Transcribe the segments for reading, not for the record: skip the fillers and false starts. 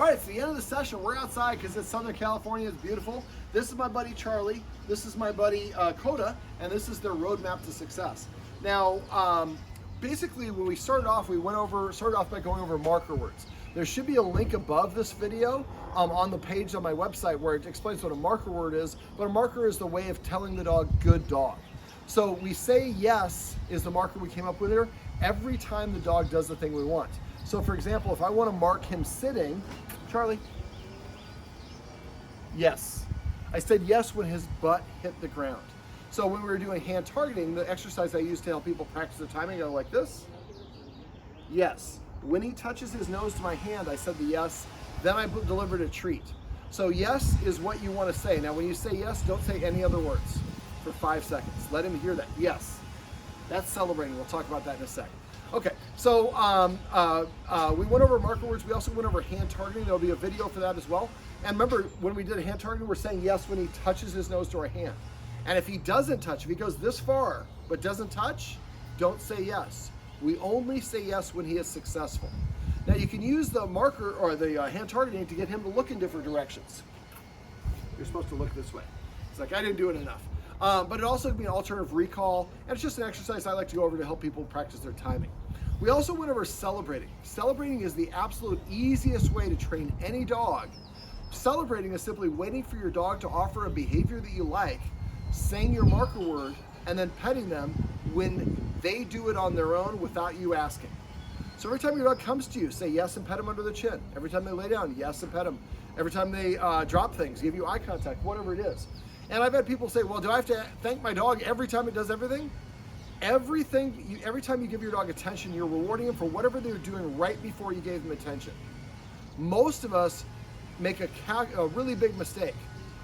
right, it's the end of the session. We're outside because it's Southern California. It's beautiful. This is my buddy Charlie. This is my buddy Koda, and this is their roadmap to success. Now, basically, when we started off, started off by going over marker words. There should be a link above this video on the page on my website where it explains what a marker word is. But a marker is the way of telling the dog, good dog. So we say yes is the marker we came up with here every time the dog does the thing we want. So for example, if I want to mark him sitting, Charlie, yes. I said yes when his butt hit the ground. So when we were doing hand targeting, the exercise I used to help people practice their timing, I go like this. Yes. When he touches his nose to my hand, I said the yes, then I delivered a treat. So yes is what you want to say. Now when you say yes, don't say any other words for 5 seconds. Let him hear that. Yes. That's celebrating. We'll talk about that in a second. Okay, so we went over marker words. We also went over hand targeting. There'll be a video for that as well. And remember, when we did hand targeting, we're saying yes when he touches his nose to our hand. And if he doesn't touch, if he goes this far but doesn't touch, don't say yes. We only say yes when he is successful. Now you can use the marker or the hand targeting to get him to look in different directions. You're supposed to look this way. It's like, I didn't do it enough. But it also can be an alternative recall, and it's just an exercise I like to go over to help people practice their timing. We also went over celebrating. Celebrating is the absolute easiest way to train any dog. Celebrating is simply waiting for your dog to offer a behavior that you like, saying your marker word, and then petting them when they do it on their own without you asking. So every time your dog comes to you, say yes and pet them under the chin. Every time they lay down, yes and pet them. Every time they drop things, give you eye contact, whatever it is. And I've had people say, well, do I have to thank my dog every time it does everything? Every time you give your dog attention, you're rewarding them for whatever they're doing right before you gave them attention. Most of us make a really big mistake.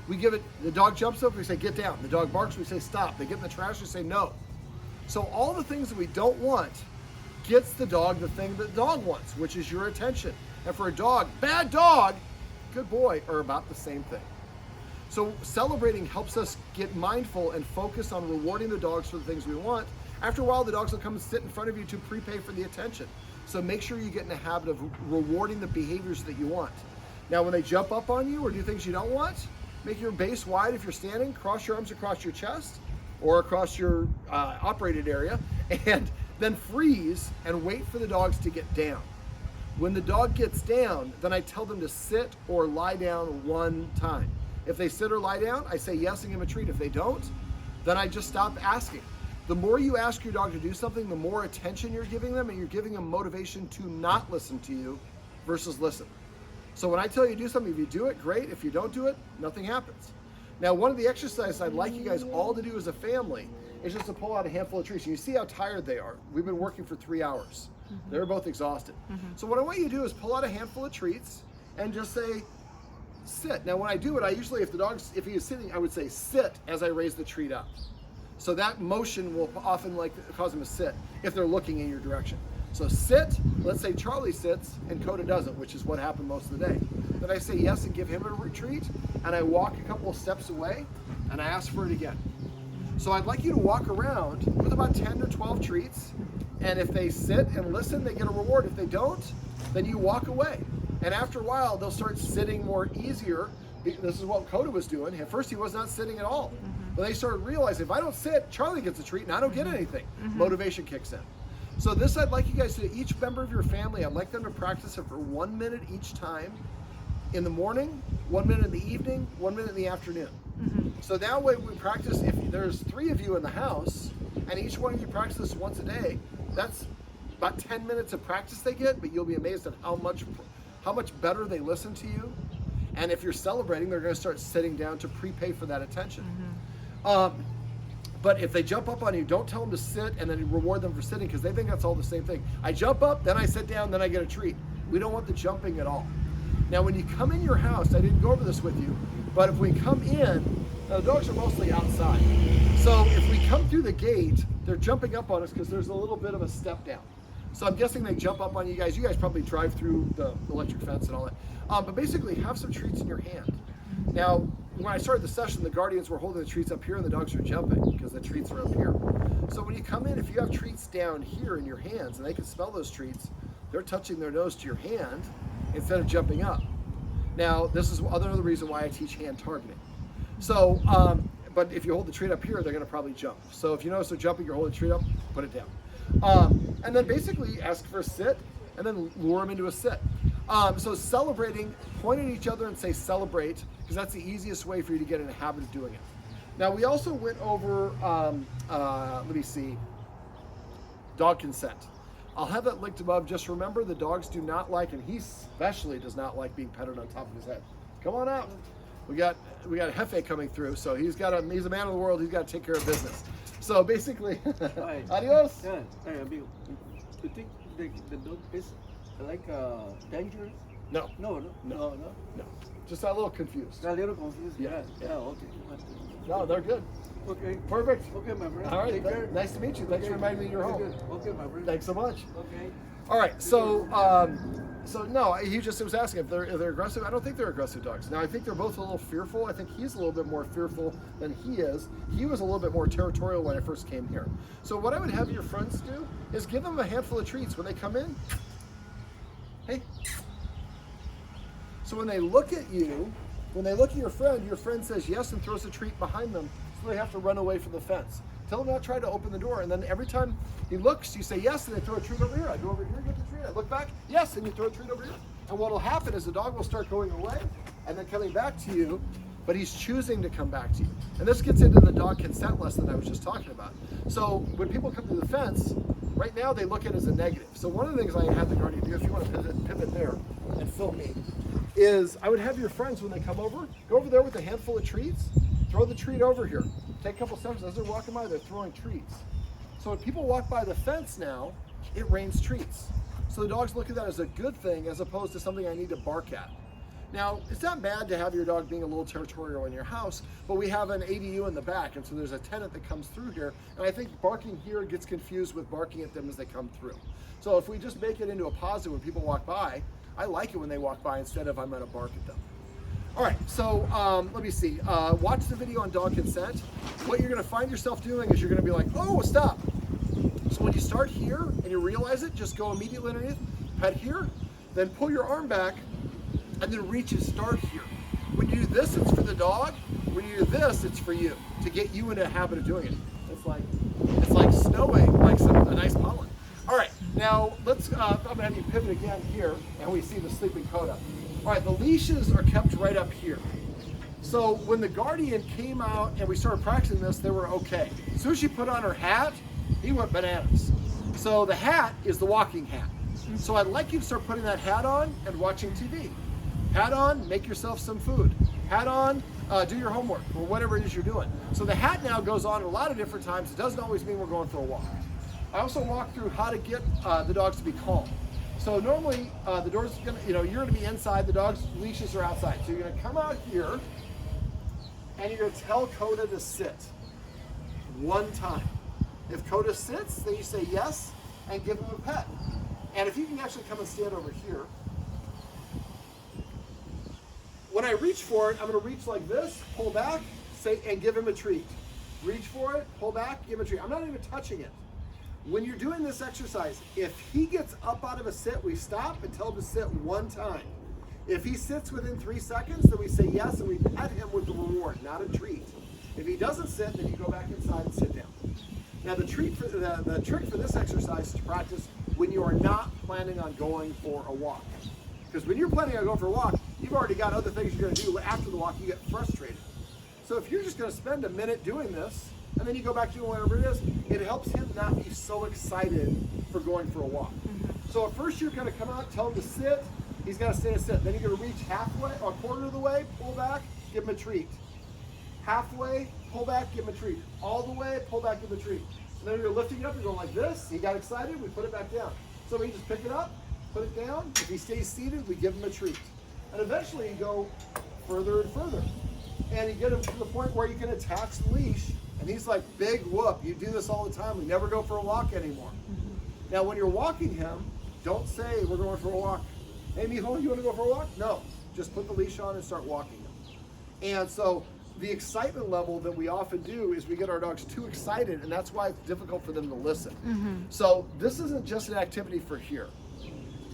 We give it, the dog jumps up, we say, get down. The dog barks, we say, stop. They get in the trash, we say, no. So all the things that we don't want gets the dog the thing that the dog wants, which is your attention. And for a dog, bad dog, good boy, are about the same thing. So celebrating helps us get mindful and focus on rewarding the dogs for the things we want. After a while, the dogs will come and sit in front of you to prepay for the attention. So make sure you get in the habit of rewarding the behaviors that you want. Now, when they jump up on you or do things you don't want, make your base wide if you're standing, cross your arms across your chest or across your operated area, and then freeze and wait for the dogs to get down. When the dog gets down, then I tell them to sit or lie down one time. If they sit or lie down, I say yes and give them a treat. If they don't, then I just stop asking. The more you ask your dog to do something, the more attention you're giving them, and you're giving them motivation to not listen to you versus listen. So when I tell you to do something, if you do it, great. If you don't do it, nothing happens. Now, one of the exercises I'd like you guys all to do as a family is just to pull out a handful of treats. And you see how tired they are. We've been working for 3 hours. They're both exhausted. So what I want you to do is pull out a handful of treats and just say, sit. Now when I do it, I usually, if he is sitting, I would say sit as I raise the treat up. So that motion will often cause them to sit if they're looking in your direction. So sit, let's say Charlie sits and Koda doesn't, which is what happened most of the day. Then I say yes and give him a retreat, and I walk a couple of steps away and I ask for it again. So I'd like you to walk around with about 10 or 12 treats, and if they sit and listen, they get a reward. If they don't, then you walk away. And after a while, they'll start sitting more easier. This is what Koda was doing. At first, he was not sitting at all. But they started realizing, if I don't sit, Charlie gets a treat and I don't get anything. Motivation kicks in. So this, I'd like you guys to, each member of your family, I'd like them to practice it for 1 minute each time. In the morning, 1 minute in the evening, 1 minute in the afternoon. So that way we practice, if there's 3 of you in the house, and each one of you practices once a day, that's about 10 minutes of practice they get, but you'll be amazed at how much better they listen to you. And if you're celebrating, they're going to start sitting down to prepay for that attention. But if they jump up on you, don't tell them to sit and then reward them for sitting, because they think that's all the same thing. I jump up, then I sit down, then I get a treat. We don't want the jumping at all. Now when you come in your house, I didn't go over this with you, but if we come in, now the dogs are mostly outside. So if we come through the gate, they're jumping up on us because there's a little bit of a step down. So I'm guessing they jump up on you guys. You guys probably drive through the electric fence and all that. But basically have some treats in your hand. Now, when I started the session, the guardians were holding the treats up here and the dogs were jumping because the treats are up here. So when you come in, if you have treats down here in your hands and they can smell those treats, they're touching their nose to your hand instead of jumping up. Now, this is another reason why I teach hand targeting. So, but if you hold the treat up here, they're going to probably jump. So if you notice they're jumping, you're holding the treat up, put it down. And then basically ask for a sit, and then lure them into a sit. So celebrating, point at each other and say celebrate, because that's the easiest way for you to get in a habit of doing it. Now, we also went over, let me see, dog consent. I'll have that linked above. Just remember, the dogs do not like, and he especially does not like being petted on top of his head. Come on out. We got Hefe coming through, so he's a man of the world. He's got to take care of business. So basically, adios. Yeah, hey, amigo. You think the dog is like dangerous? No. No. Just a little confused. A little confused. Yeah. Okay. No, they're good. Okay. Perfect. Okay, my friend. All right. Take care. Nice to meet you. Thanks for reminding me you're home. Good. Okay, my friend. Thanks so much. Okay. All right. So, no, he just was asking if they're aggressive. I don't think they're aggressive dogs. Now, I think they're both a little fearful. I think he's a little bit more fearful than he is. He was a little bit more territorial when I first came here. So what I would have your friends do is give them a handful of treats when they come in. Hey. So when they look at you, when they look at your friend says yes and throws a treat behind them, so they have to run away from the fence. Tell him not to try to open the door, and then every time he looks, you say yes, and they throw a treat over here. I go over here, get the treat. I look back, yes, and you throw a treat over here. And what will happen is the dog will start going away and then coming back to you, but he's choosing to come back to you. And this gets into the dog consent lesson I was just talking about. So when people come to the fence, right now they look at it as a negative. So one of the things I have the guardian do, if you want to pivot there and film me, is I would have your friends, when they come over, go over there with a handful of treats, throw the treat over here. Take a couple steps, as they're walking by, they're throwing treats. So when people walk by the fence now, it rains treats. So the dogs look at that as a good thing as opposed to something I need to bark at. Now, it's not bad to have your dog being a little territorial in your house, but we have an ADU in the back, and so there's a tenant that comes through here, and I think barking here gets confused with barking at them as they come through. So if we just make it into a positive when people walk by, I like it when they walk by instead of I'm going to bark at them. All right, so let me see. Watch the video on dog consent. What you're going to find yourself doing is you're going to be like, oh, stop. So when you start here and you realize it, just go immediately underneath, pet here, then pull your arm back, and then reach and start here. When you do this, it's for the dog. When you do this, it's for you, to get you into a habit of doing it. It's like snowing, like a nice pollen. All right, now let's, I'm gonna have you pivot again here, and we see the sleeping Koda. All right, the leashes are kept right up here. So when the guardian came out and we started practicing this, they were okay. As soon as she put on her hat, he went bananas. So the hat is the walking hat. So I'd like you to start putting that hat on and watching TV. Hat on, make yourself some food. Hat on, do your homework or whatever it is you're doing. So the hat now goes on at a lot of different times. It doesn't always mean we're going for a walk. I also walk through how to get the dogs to be calm. So normally the door's gonna, you're gonna be inside, the dog's leashes are outside. So you're gonna come out here and you're gonna tell Koda to sit one time. If Koda sits, then you say yes and give him a pet. And if you can actually come and stand over here, when I reach for it, I'm gonna reach like this, pull back, say, and give him a treat. Reach for it, pull back, give him a treat. I'm not even touching it. When you're doing this exercise, if he gets up out of a sit, we stop and tell him to sit one time. If he sits within 3 seconds, then we say yes and we pet him with the reward, not a treat. If he doesn't sit, then you go back inside and sit down. Now the trick for this exercise is to practice when you are not planning on going for a walk. Because when you're planning on going for a walk, you've already got other things you're going to do after the walk, you get frustrated. So if you're just going to spend a minute doing this, and then you go back to doing whatever it is, it helps him not be so excited for going for a walk. So at first you're going to come out, tell him to sit, he's got to stay and sit. Then you're going to reach halfway, or a quarter of the way, pull back, give him a treat. Halfway, pull back, give him a treat. All the way, pull back, give him a treat. And then you're lifting it up, you're going like this, he got excited, we put it back down. So we just pick it up, put it down, if he stays seated, we give him a treat. And eventually you go further and further. And you get him to the point where you can attach the leash, and he's like, big whoop, you do this all the time, we never go for a walk anymore. Now when you're walking him, don't say we're going for a walk. Hey mijo, you want to go for a walk? No, just put the leash on and start walking him. And so the excitement level that we often do is we get our dogs too excited, and that's why it's difficult for them to listen. So this isn't just an activity for here.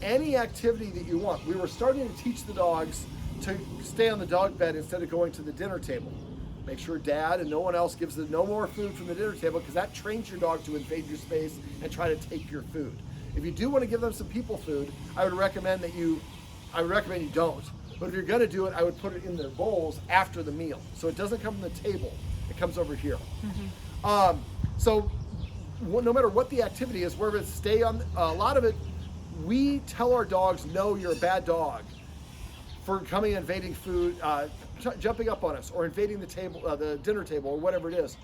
Any activity that you want. We were starting to teach the dogs to stay on the dog bed instead of going to the dinner table. Make sure dad and no one else gives them no more food from the dinner table, because that trains your dog to invade your space and try to take your food. If you do want to give them some people food, I would recommend you don't. But if you're going to do it, I would put it in their bowls after the meal. So it doesn't come from the table. It comes over here. So no matter what the activity is, wherever it's stay on, a lot of it, we tell our dogs, no, you're a bad dog for coming and invading food, jumping up on us, or invading the table, the dinner table, or whatever it is.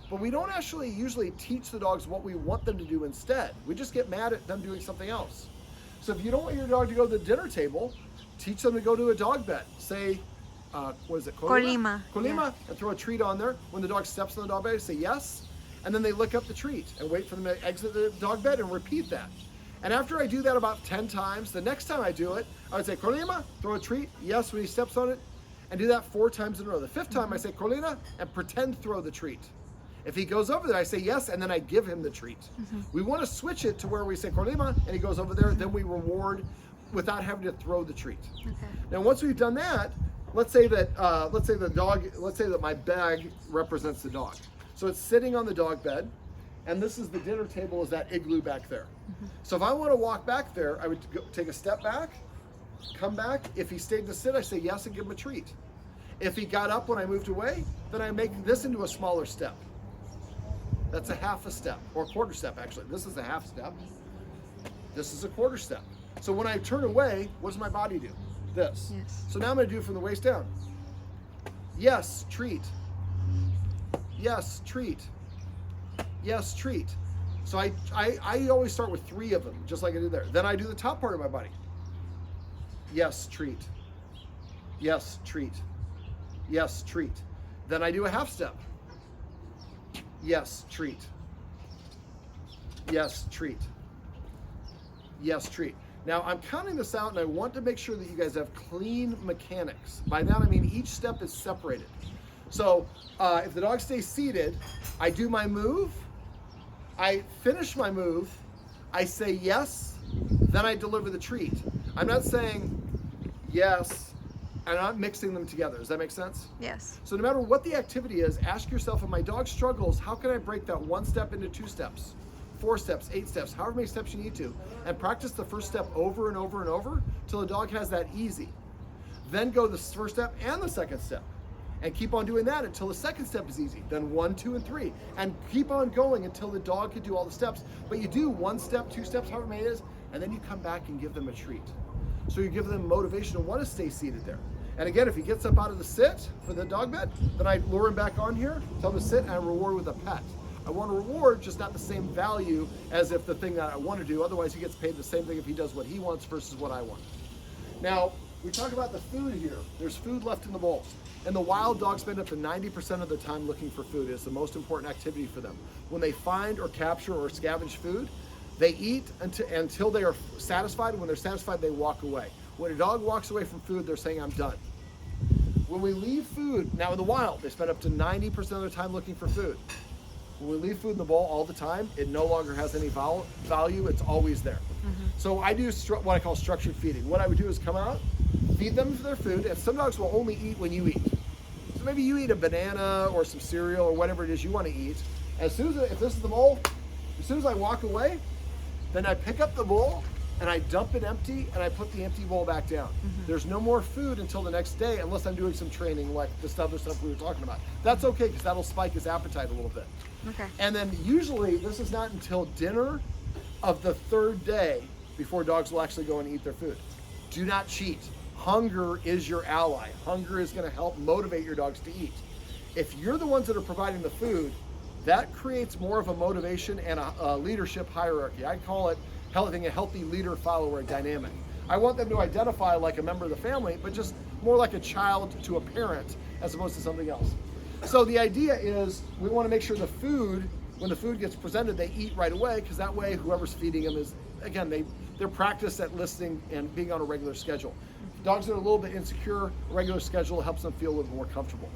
But we don't actually usually teach the dogs what we want them to do instead. We just get mad at them doing something else. So if you don't want your dog to go to the dinner table, teach them to go to a dog bed. Say, what is it? Colima. Colima, Yeah. and throw a treat on there. When the dog steps on the dog bed, say yes, and then they lick up the treat and wait for them to exit the dog bed and repeat that. And after I do that about 10 times, the next time I do it, I would say, Colima, throw a treat, yes, when he steps on it, and do that 4 times in a row. The 5th time I say, Colina, and pretend throw the treat. If he goes over there, I say yes, and then I give him the treat. We want to switch it to where we say, Colima, and he goes over there, then we reward without having to throw the treat. Okay. Now, once we've done that, let's say that my bag represents the dog. So it's sitting on the dog bed, and this is the dinner table, is that igloo back there. So if I want to walk back there, I would take a step back, come back. If he stayed to sit, I say yes and give him a treat. If he got up when I moved away, then I make this into a smaller step. That's a half a step, or a quarter step actually. This is a half step. This is a quarter step. So when I turn away, what does my body do? This. Yes. So now I'm going to do it from the waist down. Yes, treat. Yes, treat. Yes, treat. So I always start with 3 of them, just like I did there. Then I do the top part of my body. Yes, treat. Yes, treat. Yes, treat. Then I do a half step. Yes, treat. Yes, treat. Yes, treat. Now I'm counting this out, and I want to make sure that you guys have clean mechanics. By that I mean each step is separated. So if the dog stays seated, I do my move, I finish my move, I say yes, then I deliver the treat. I'm not saying yes, and I'm not mixing them together. Does that make sense? Yes. So no matter what the activity is, ask yourself, if my dog struggles, how can I break that 1 step into 2 steps, 4 steps, 8 steps, however many steps you need to, and practice the first step over and over and over till the dog has that easy. Then go the first step and the second step, and keep on doing that until the second step is easy. Then 1, 2, and 3, and keep on going until the dog can do all the steps. But you do 1 step, 2 steps, however many it is, and then you come back and give them a treat. So you give them motivation to want to stay seated there. And again, if he gets up out of the sit for the dog bed, then I lure him back on here, tell him to sit, and I reward with a pet. I want to reward, just not the same value as if the thing that I want to do. Otherwise, he gets paid the same thing if he does what he wants versus what I want. Now, we talk about the food here. There's food left in the bowl. And the wild dogs spend up to 90% of the time looking for food. It's the most important activity for them. When they find or capture or scavenge food, they eat until they are satisfied. When they're satisfied, they walk away. When a dog walks away from food, they're saying, I'm done. When we leave food, now in the wild, they spend up to 90% of their time looking for food. When we leave food in the bowl all the time, it no longer has any value. It's always there. So I do what I call structured feeding. What I would do is come out, feed them their food, and some dogs will only eat when you eat. So maybe you eat a banana or some cereal or whatever it is you want to eat. As soon as, if this is the bowl, as soon as I walk away, then I pick up the bowl and I dump it empty and I put the empty bowl back down. There's no more food until the next day unless I'm doing some training like this other stuff we were talking about. That's okay because that'll spike his appetite a little bit. Okay. And then usually this is not until dinner of the 3rd day before dogs will actually go and eat their food. Do not cheat. Hunger is your ally. Hunger is going to help motivate your dogs to eat. If you're the ones that are providing the food, that creates more of a motivation and a leadership hierarchy. I call it having a healthy leader-follower dynamic. I want them to identify like a member of the family, but just more like a child to a parent as opposed to something else. So the idea is we want to make sure the food, when the food gets presented, they eat right away, because that way whoever's feeding them is, again, they're practiced at listening and being on a regular schedule. Dogs that are a little bit insecure, a regular schedule helps them feel a little more comfortable.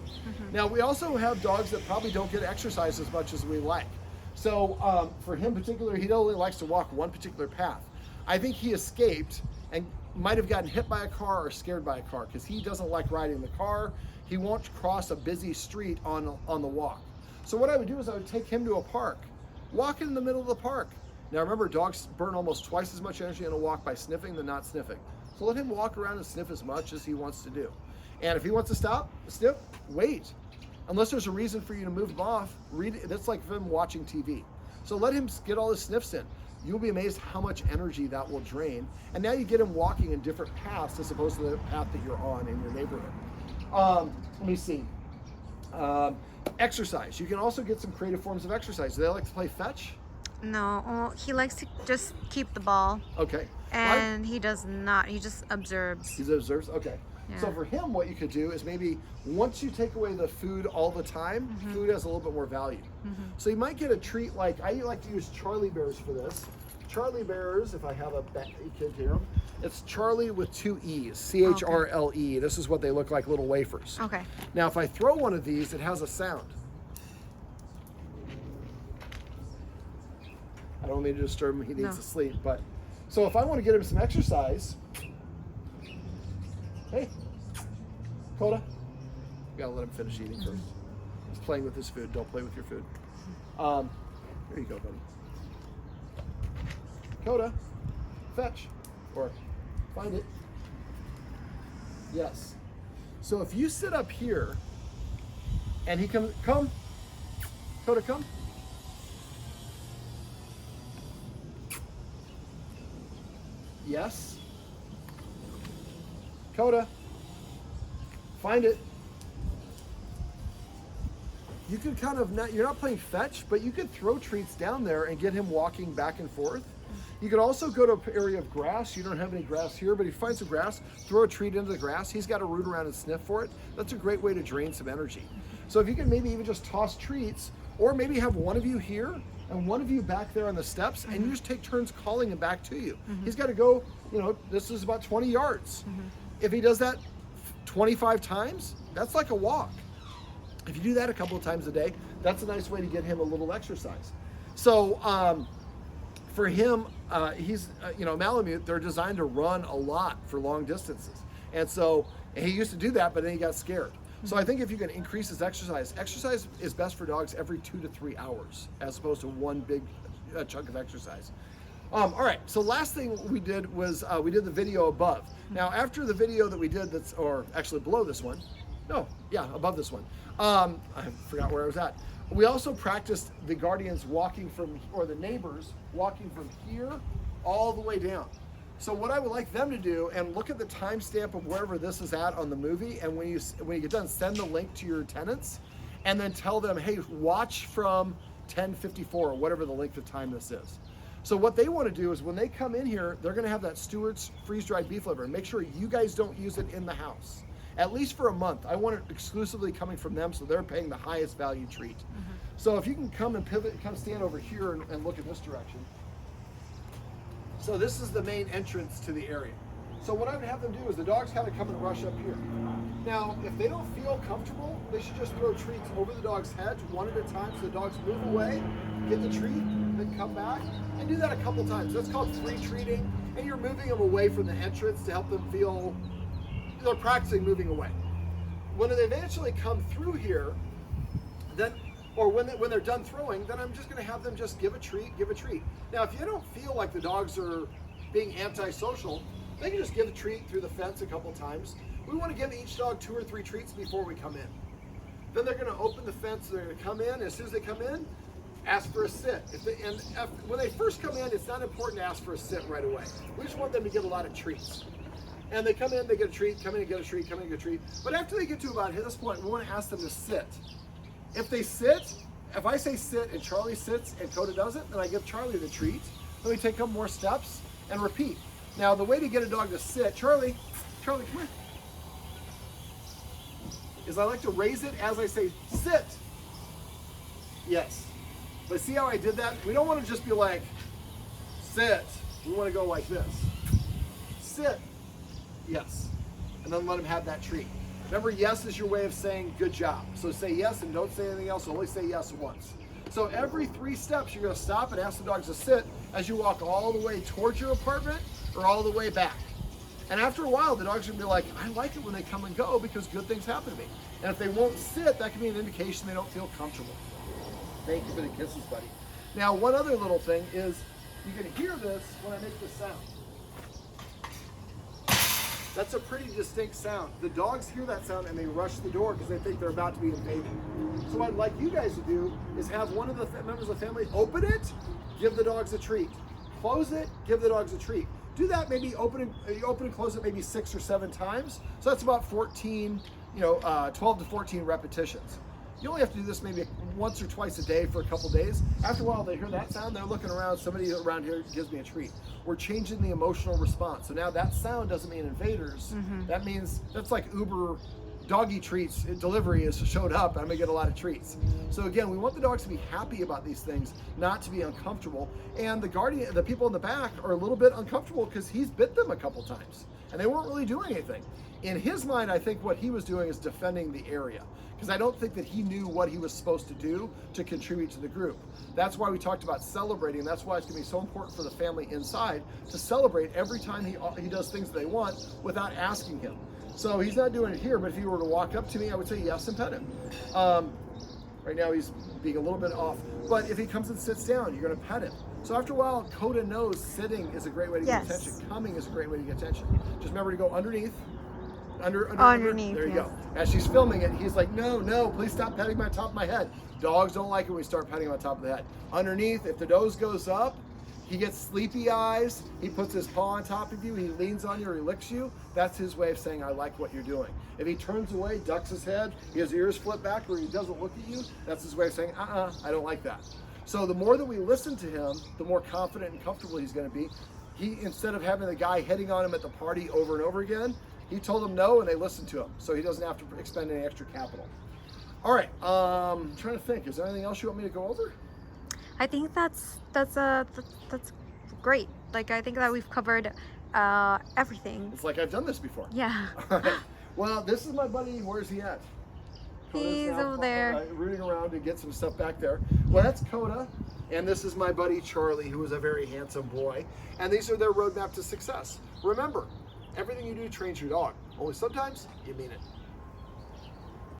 Now, we also have dogs that probably don't get exercise as much as we like. So for him in particular, he only likes to walk one particular path. I think he escaped, and might have gotten hit by a car or scared by a car, because he doesn't like riding the car. He won't cross a busy street on the walk. So what I would do is I would take him to a park, walk in the middle of the park. Now remember, dogs burn almost twice as much energy on a walk by sniffing than not sniffing. So let him walk around and sniff as much as he wants to do. And if he wants to stop, sniff, wait. Unless there's a reason for you to move him off, that's like him watching TV. So let him get all his sniffs in. You'll be amazed how much energy that will drain. And now you get him walking in different paths as opposed to the path that you're on in your neighborhood. Let me see. Exercise. You can also get some creative forms of exercise. Do they like to play fetch? No, well, he likes to just keep the ball. Okay. And he does not. He just observes. He observes? Okay. Yeah. So for him, what you could do is maybe once you take away the food all the time, food has a little bit more value. So you might get a treat like, I like to use Charlie Bears for this. Charlie Bears, if I have a kid here, it's Charlie with 2 E's, C-H-R-L-E. This is what they look like, little wafers. Okay. Now, if I throw one of these, it has a sound. I don't mean to disturb him, he needs to sleep, but, so if I want to get him some exercise, hey, Koda, you gotta let him finish eating first. He's playing with his food, don't play with your food. Here you go, buddy. Koda, fetch, or find it. Yes. So if you sit up here and he come, Koda, come. Yes. Koda, find it. You could kind of not, you're not playing fetch, but you could throw treats down there and get him walking back and forth. You could also go to an area of grass. You don't have any grass here, but if you find some grass, throw a treat into the grass. He's got to root around and sniff for it. That's a great way to drain some energy. So if you can maybe even just toss treats, or maybe have one of you here and one of you back there on the steps, and you just take turns calling him back to you. He's got to go, you know, this is about 20 yards. If he does that 25 times, that's like a walk. If you do that a couple of times a day, that's a nice way to get him a little exercise. So for him, he's, you know, Malamute, they're designed to run a lot for long distances. And so he used to do that, but then he got scared. So I think if you can increase his exercise is best for dogs every 2 to 3 hours, as opposed to one big chunk of exercise. All right, so last thing we did was we did the video above. Now after the video that we did, that's, or actually below this one, no, yeah, above this one. I forgot where I was at. We also practiced the guardians walking from, or the neighbors walking from here all the way down. So what I would like them to do, and look at the timestamp of wherever this is at on the movie, and when you get done, send the link to your tenants, and then tell them, hey, watch from 10:54 or whatever the length of time this is. So what they want to do is when they come in here, they're going to have that Stewart's freeze-dried beef liver, and make sure you guys don't use it in the house. At least for a month. I want it exclusively coming from them, so they're paying the highest value treat. So if you can come and pivot, come stand over here and look in this direction. So this is the main entrance to the area. So what I would have them do is the dogs kind of come and rush up here. Now, if they don't feel comfortable, they should just throw treats over the dog's head one at a time, so the dogs move away, get the treat, then come back, and do that a couple times. That's called free treating, and you're moving them away from the entrance to help them feel they're practicing moving away. When they eventually come through here, then, or when they're done throwing, then I'm just going to have them just give a treat. Now, if you don't feel like the dogs are being antisocial, they can just give a treat through the fence a couple times. We want to give each dog 2 or 3 treats before we come in. Then they're going to open the fence, they're going to come in. As soon as they come in, ask for a sit. When they first come in, it's not important to ask for a sit right away. We just want them to get a lot of treats. And they come in, they get a treat, come in and get a treat, come in and get a treat. But after they get to about this point, we want to ask them to sit. If they sit, if I say sit and Charlie sits and Koda doesn't, then I give Charlie the treat. Then we take a couple more steps and repeat. Now the way to get a dog to sit, Charlie, come here, is I like to raise it as I say sit. Yes. But see how I did that? We don't want to just be like, sit. We want to go like this. Sit. Yes. And then let them have that treat. Remember, yes is your way of saying good job. So say yes and don't say anything else. Only say yes once. So every 3 steps, you're going to stop and ask the dogs to sit as you walk all the way towards your apartment or all the way back. And after a while, the dog's gonna be like, I like it when they come and go because good things happen to me. And if they won't sit, that can be an indication they don't feel comfortable. Thank you for the kisses, buddy. Now, one other little thing is you can hear this when I make this sound. That's a pretty distinct sound. The dogs hear that sound and they rush the door because they think they're about to be invaded. So what I'd like you guys to do is have one of the members of the family open it, give the dogs a treat. Close it, give the dogs a treat. Do that maybe open and close it maybe 6 or 7 times. So that's about 14, 12 to 14 repetitions. You only have to do this maybe once or twice a day for a couple days. After a while, they hear that sound, they're looking around, somebody around here gives me a treat. We're changing the emotional response. So now that sound doesn't mean invaders. That means, that's like Uber doggy treats, delivery has showed up, I'm gonna get a lot of treats. So again, we want the dogs to be happy about these things, not to be uncomfortable. And the people in the back are a little bit uncomfortable because he's bit them a couple times and they weren't really doing anything. In his mind, I think what he was doing is defending the area, because I don't think that he knew what he was supposed to do to contribute to the group. That's why we talked about celebrating. That's why it's gonna be so important for the family inside to celebrate every time he does things that they want without asking him. So he's not doing it here, but if he were to walk up to me, I would say yes and pet him. Right now he's being a little bit off, but if he comes and sits down, you're gonna pet him. So after a while, Coda knows sitting is a great way to get attention. Coming is a great way to get attention. Just remember to go underneath. Underneath. There you go. As she's filming it, he's like, no, please stop petting my top of my head. Dogs don't like it when we start petting him on top of the head. Underneath, if the nose goes up, he gets sleepy eyes, he puts his paw on top of you, he leans on you or he licks you. That's his way of saying, I like what you're doing. If he turns away, ducks his head, his ears flip back or he doesn't look at you, that's his way of saying, I don't like that. So the more that we listen to him, the more confident and comfortable he's gonna be. Instead of having the guy hitting on him at the party over and over again, he told them no and they listened to him. So he doesn't have to expend any extra capital. All right, I'm trying to think, is there anything else you want me to go over? I think that's great. Like, I think that we've covered everything. It's like I've done this before. Yeah. All right. Well, this is my buddy. Where's he at? He's over there. Rooting around to get some stuff back there. Well, that's Coda. And this is my buddy Charlie, who is a very handsome boy. And these are their roadmap to success. Remember, everything you do trains your dog. Only sometimes you mean it.